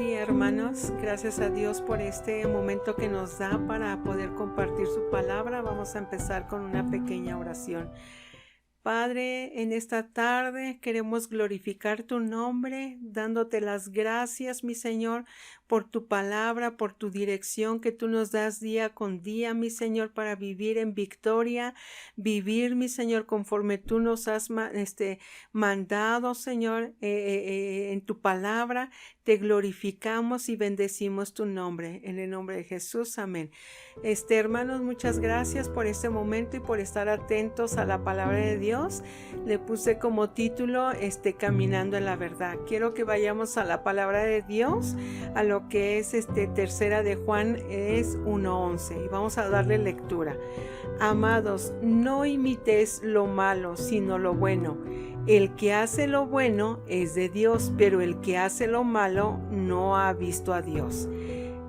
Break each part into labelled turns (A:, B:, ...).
A: día, hermanos. Gracias a Dios por este momento que nos da para poder compartir su palabra. Vamos a empezar con una pequeña oración. Padre, en esta tarde queremos glorificar tu nombre, dándote las gracias, mi Señor, por tu palabra, por tu dirección que tú nos das día con día, mi Señor, para vivir en victoria, vivir, mi Señor, conforme tú nos has mandado, Señor, en tu palabra. Te glorificamos y bendecimos tu nombre. En el nombre de Jesús, amén. Hermanos, muchas gracias por este momento y por estar atentos a la palabra de Dios. Le puse como título Caminando en la verdad. Quiero que vayamos a la palabra de Dios, a lo que es tercera de Juan, es 1:11, y vamos a darle lectura. Amados, no imitéis lo malo, sino lo bueno. El que hace lo bueno es de Dios, pero el que hace lo malo no ha visto a Dios.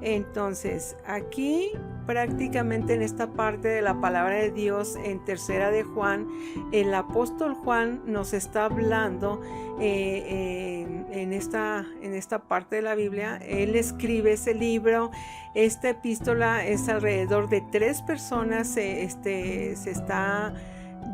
A: Entonces, aquí prácticamente en esta parte de la palabra de Dios, en tercera de Juan, el apóstol Juan nos está hablando en esta parte de la Biblia. Él escribe ese libro. Esta epístola es alrededor de 3 personas. Se está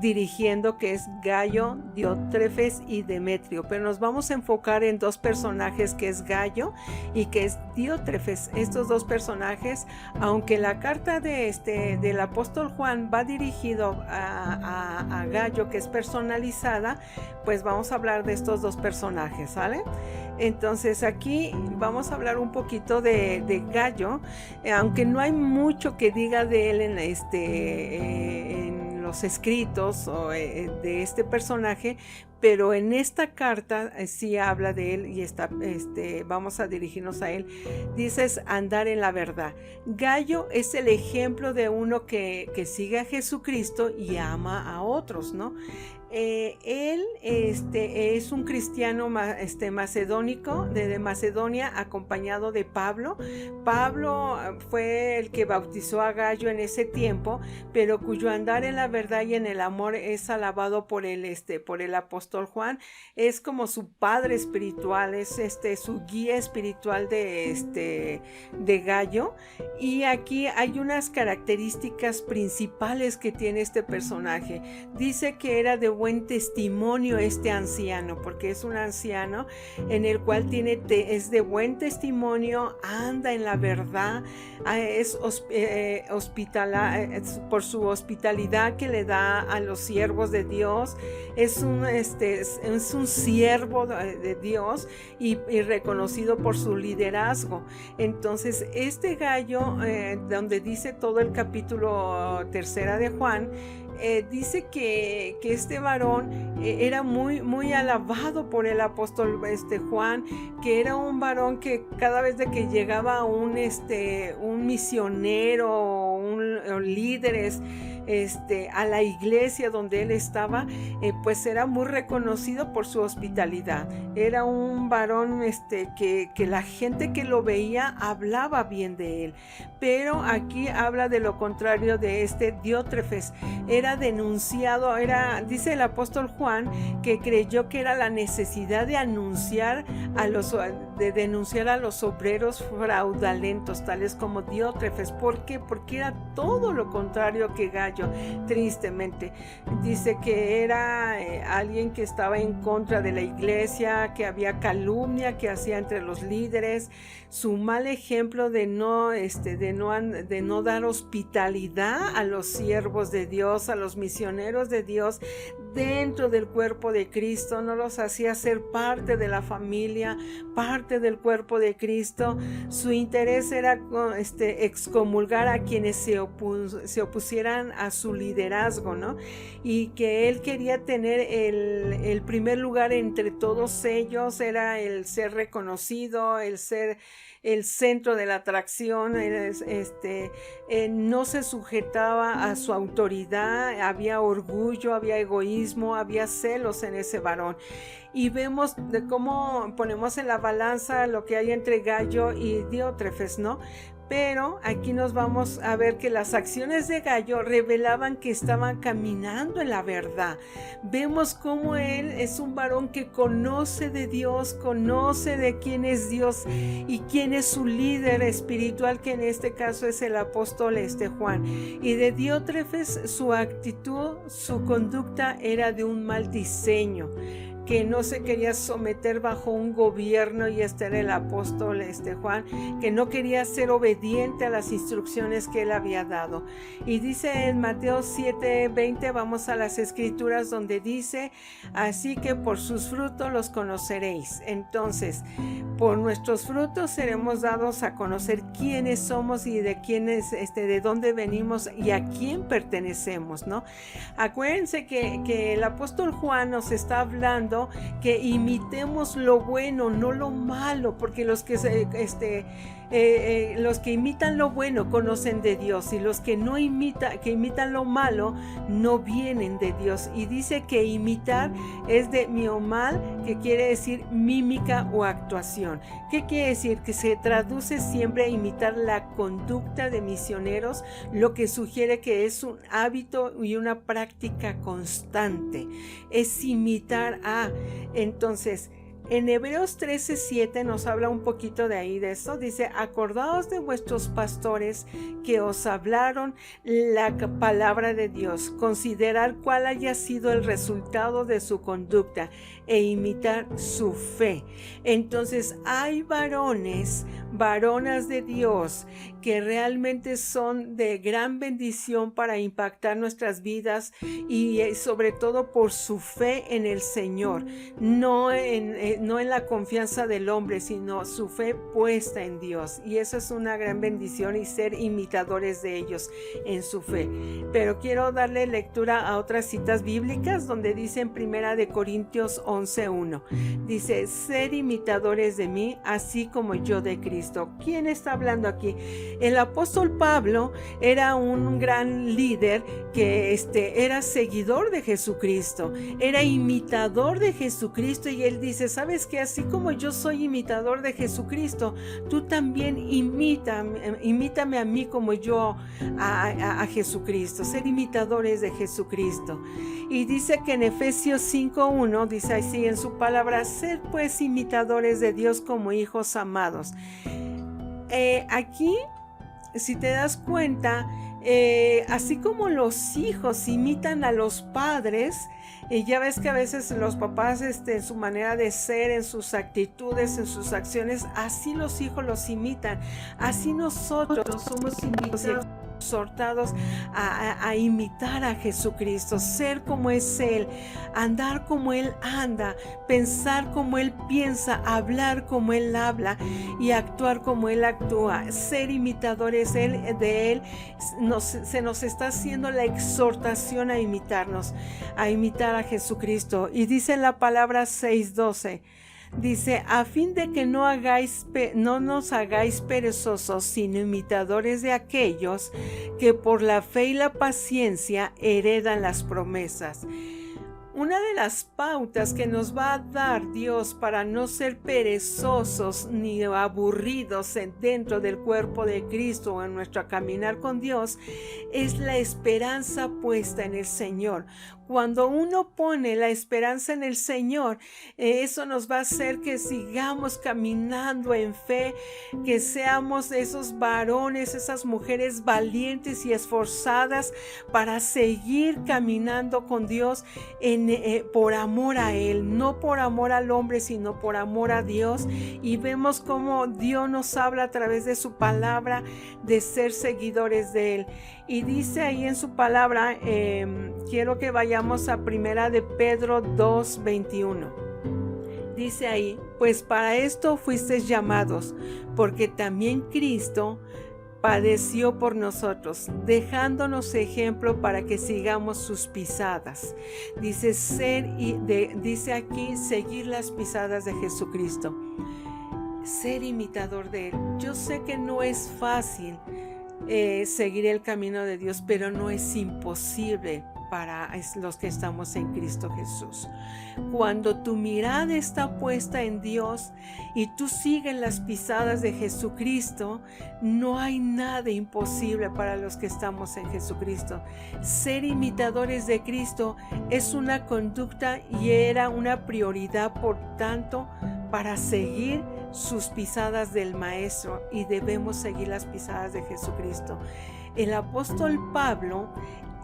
A: dirigiendo, que es Gayo, Diótrefes y Demetrio, pero nos vamos a enfocar en 2 personajes, que es Gayo y que es Diótrefes. Estos 2 personajes, aunque la carta del apóstol Juan va dirigido a Gayo, que es personalizada, pues vamos a hablar de estos 2 personajes, ¿sale? Entonces aquí vamos a hablar un poquito de Gayo, aunque no hay mucho que diga de él en los escritos de este personaje, pero en esta carta sí habla de él y vamos a dirigirnos a él. Dices andar en la verdad. Gayo es el ejemplo de uno que sigue a Jesucristo y ama a otros, ¿no? Él es un cristiano macedónico de Macedonia, acompañado de Pablo. Pablo fue el que bautizó a Gayo en ese tiempo, pero cuyo andar en la verdad y en el amor es alabado por el apóstol Juan. Es como su padre espiritual, es su guía espiritual de Gayo. Y aquí hay unas características principales que tiene este personaje. Dice que era de buen testimonio este anciano, porque es un anciano en el cual es de buen testimonio, anda en la verdad, por su hospitalidad que le da a los siervos de Dios. Es un siervo de Dios y reconocido por su liderazgo. Entonces Gayo, donde dice todo el capítulo tercera de Juan, dice que este varón era muy, muy alabado por el apóstol Juan, que era un varón que cada vez de que llegaba un misionero, un líderes a la iglesia donde él estaba, pues era muy reconocido por su hospitalidad. Era un varón que la gente que lo veía hablaba bien de él. Pero aquí habla de lo contrario de Diótrefes. Era denunciado, dice el apóstol Juan, que creyó que era la necesidad de denunciar a los obreros fraudulentos, tales como Diótrefes. ¿Por qué? Porque era todo lo contrario que Gayo, tristemente. Dice que era alguien que estaba en contra de la iglesia, que había calumnia que hacía entre los líderes, su mal ejemplo de no dar hospitalidad a los siervos de Dios, a los misioneros de Dios dentro del cuerpo de Cristo. No los hacía ser parte de la familia, parte del cuerpo de Cristo. Su interés era excomulgar a quienes se opusieran a su liderazgo, ¿no? Y que él quería tener el primer lugar entre todos ellos, era el ser reconocido, el ser el centro de la atracción. No se sujetaba a su autoridad, había orgullo, había egoísmo, había celos en ese varón. y vemos de cómo ponemos en la balanza lo que hay entre Gallo y Diótrefes, ¿no? Pero aquí nos vamos a ver que las acciones de Gallo revelaban que estaban caminando en la verdad. Vemos cómo él es un varón que conoce de Dios, conoce de quién es Dios y quién es su líder espiritual, que en este caso es el apóstol Juan. Y de Diótrefes, su actitud, su conducta era de un mal diseño, que no se quería someter bajo un gobierno, y este era el apóstol Juan, que no quería ser obediente a las instrucciones que él había dado. Y dice en Mateo 7:20, vamos a las escrituras donde dice: así que por sus frutos los conoceréis. Entonces, por nuestros frutos seremos dados a conocer quiénes somos y de quiénes, de dónde venimos y a quién pertenecemos, ¿no? Acuérdense que el apóstol Juan nos está hablando que imitemos lo bueno, no lo malo, porque los que imitan lo bueno conocen de Dios, y los que imitan lo malo no vienen de Dios. Y dice que imitar es de miomal, que quiere decir mímica o actuación. ¿Qué quiere decir? Que se traduce siempre a imitar la conducta de misioneros, lo que sugiere que es un hábito y una práctica constante. Es imitar a. Entonces, en Hebreos 13:7 nos habla un poquito de ahí de eso. Dice: acordaos de vuestros pastores que os hablaron la palabra de Dios, considerar cuál haya sido el resultado de su conducta e imitar su fe. Entonces hay varonas de Dios que realmente son de gran bendición para impactar nuestras vidas, y sobre todo por su fe en el Señor, no en la confianza del hombre, sino su fe puesta en Dios. Y eso es una gran bendición, y ser imitadores de ellos en su fe. Pero quiero darle lectura a otras citas bíblicas donde dice en 1 Corintios 11:1, dice: ser imitadores de mí, así como yo de Cristo. ¿Quién está hablando aquí? El apóstol Pablo era un gran líder que era seguidor de Jesucristo, era imitador de Jesucristo, y él dice: ¿sabes qué? Así como yo soy imitador de Jesucristo, tú también imítame a mí como yo a Jesucristo. Ser imitadores de Jesucristo. Y dice que en Efesios 5:1 dice así en su palabra: sed pues imitadores de Dios como hijos amados. Aquí, si te das cuenta, así como los hijos imitan a los padres, ya ves que a veces los papás, en su manera de ser, en sus actitudes, en sus acciones, así los hijos los imitan. Así nosotros somos imitados, exhortados a imitar a Jesucristo, ser como es Él, andar como Él anda, pensar como Él piensa, hablar como Él habla y actuar como Él actúa. Ser imitadores de Él, se nos está haciendo la exhortación a imitarnos, a imitar a Jesucristo. Y dice la palabra 6:12, dice: a fin de que no nos hagáis perezosos, sino imitadores de aquellos que por la fe y la paciencia heredan las promesas. Una de las pautas que nos va a dar Dios para no ser perezosos ni aburridos dentro del cuerpo de Cristo o en nuestro caminar con Dios es la esperanza puesta en el Señor. Cuando uno pone la esperanza en el Señor, eso nos va a hacer que sigamos caminando en fe, que seamos esos varones, esas mujeres valientes y esforzadas para seguir caminando con Dios por amor a Él, no por amor al hombre, sino por amor a Dios. Y vemos cómo Dios nos habla a través de su palabra de ser seguidores de Él. Y dice ahí en su palabra, quiero que vayamos a 1 de Pedro 2:21. Dice ahí: pues para esto fuisteis llamados, porque también Cristo padeció por nosotros, dejándonos ejemplo para que sigamos sus pisadas. Dice dice aquí, seguir las pisadas de Jesucristo, ser imitador de Él. Yo sé que no es fácil seguir el camino de Dios, pero no es imposible. para los que estamos en Cristo Jesús. Cuando tu mirada está puesta en Dios y tú sigues las pisadas de Jesucristo, no hay nada imposible para los que estamos en Jesucristo. Ser imitadores de Cristo es una conducta y era una prioridad, por tanto, para seguir sus pisadas del Maestro, y debemos seguir las pisadas de Jesucristo. El apóstol Pablo,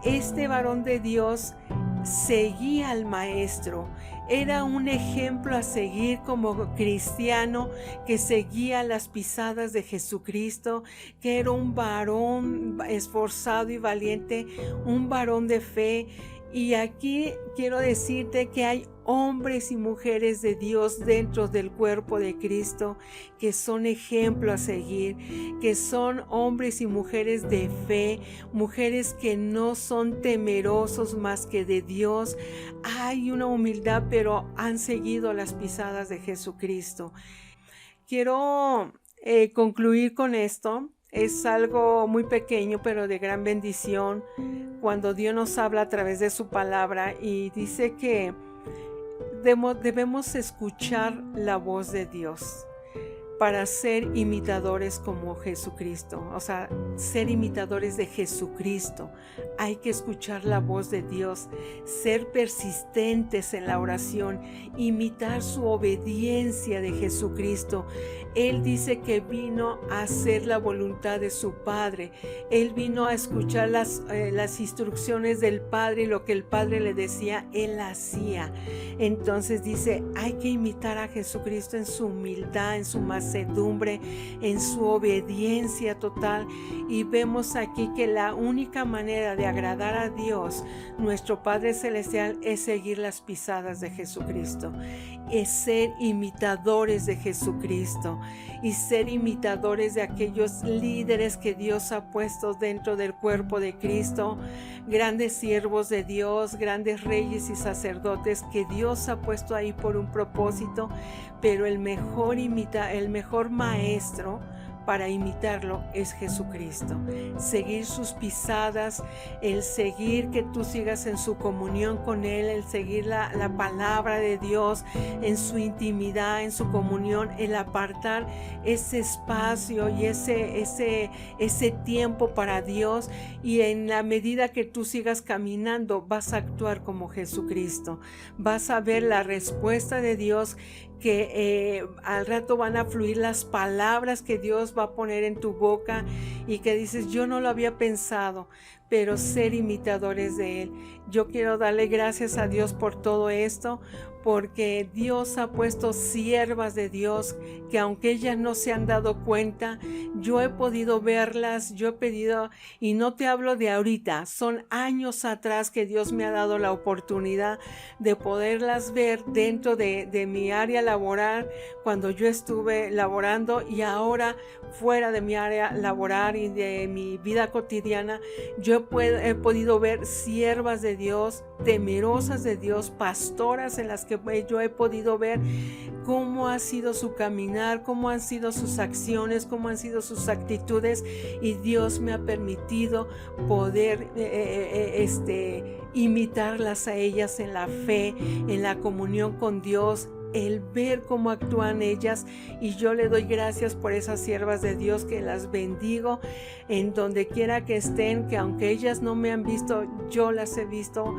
A: este varón de Dios, seguía al Maestro. Era un ejemplo a seguir como cristiano, que seguía las pisadas de Jesucristo, que era un varón esforzado y valiente, un varón de fe. Y aquí quiero decirte que hay hombres y mujeres de Dios dentro del cuerpo de Cristo que son ejemplo a seguir, que son hombres y mujeres de fe, mujeres que no son temerosos más que de Dios. Hay una humildad, pero han seguido las pisadas de Jesucristo. Quiero concluir con esto. Es algo muy pequeño, pero de gran bendición, cuando Dios nos habla a través de su palabra y dice que debemos escuchar la voz de Dios para ser imitadores como Jesucristo. O sea, ser imitadores de Jesucristo. Hay que escuchar la voz de Dios, ser persistentes en la oración, imitar su obediencia de Jesucristo. Él dice que vino a hacer la voluntad de su Padre. Él vino a escuchar las instrucciones del Padre, y lo que el Padre le decía, Él hacía. Entonces dice, hay que imitar a Jesucristo en su humildad, en su mansedumbre, en su obediencia total. Y vemos aquí que la única manera de agradar a Dios, nuestro Padre Celestial, es seguir las pisadas de Jesucristo, es ser imitadores de Jesucristo y ser imitadores de aquellos líderes que Dios ha puesto dentro del cuerpo de Cristo, grandes siervos de Dios, grandes reyes y sacerdotes que Dios ha puesto ahí por un propósito, pero el mejor maestro para imitarlo es Jesucristo. Seguir sus pisadas, el seguir que tú sigas en su comunión con Él, el seguir la palabra de Dios en su intimidad, en su comunión, el apartar ese espacio y ese tiempo para Dios, y en la medida que tú sigas caminando vas a actuar como Jesucristo. Vas a ver la respuesta de Dios, que al rato van a fluir las palabras que Dios va a poner en tu boca y que dices, yo no lo había pensado, pero ser imitadores de Él. Yo quiero darle gracias a Dios por todo esto, porque Dios ha puesto siervas de Dios que, aunque ellas no se han dado cuenta, yo he podido verlas, yo he pedido, y no te hablo de ahorita, son años atrás que Dios me ha dado la oportunidad de poderlas ver dentro de mi área laboral, cuando yo estuve laborando, y ahora fuera de mi área laboral y de mi vida cotidiana, yo he podido ver siervas de Dios, temerosas de Dios, pastoras en las que yo he podido ver cómo ha sido su caminar, cómo han sido sus acciones, cómo han sido sus actitudes, y Dios me ha permitido poder imitarlas a ellas en la fe, en la comunión con Dios, el ver cómo actúan ellas, y yo le doy gracias por esas siervas de Dios, que las bendigo en donde quiera que estén, que aunque ellas no me han visto, yo las he visto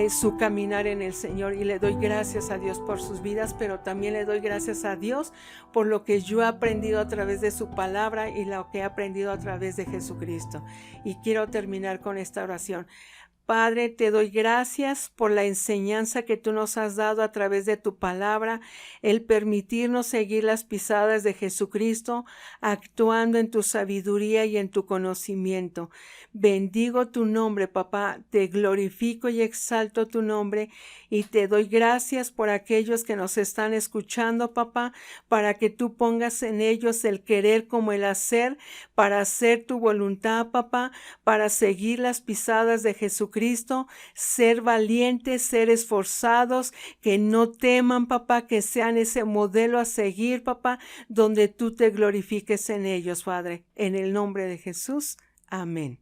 A: su caminar en el Señor, y le doy gracias a Dios por sus vidas, pero también le doy gracias a Dios por lo que yo he aprendido a través de su palabra y lo que he aprendido a través de Jesucristo. Y quiero terminar con esta oración. Padre, te doy gracias por la enseñanza que tú nos has dado a través de tu palabra, el permitirnos seguir las pisadas de Jesucristo, actuando en tu sabiduría y en tu conocimiento. Bendigo tu nombre, papá, te glorifico y exalto tu nombre, y te doy gracias por aquellos que nos están escuchando, papá, para que tú pongas en ellos el querer como el hacer, para hacer tu voluntad, papá, para seguir las pisadas de Jesucristo, ser valientes, ser esforzados, que no teman, papá, que sean ese modelo a seguir, papá, donde tú te glorifiques en ellos, Padre. En el nombre de Jesús, amén.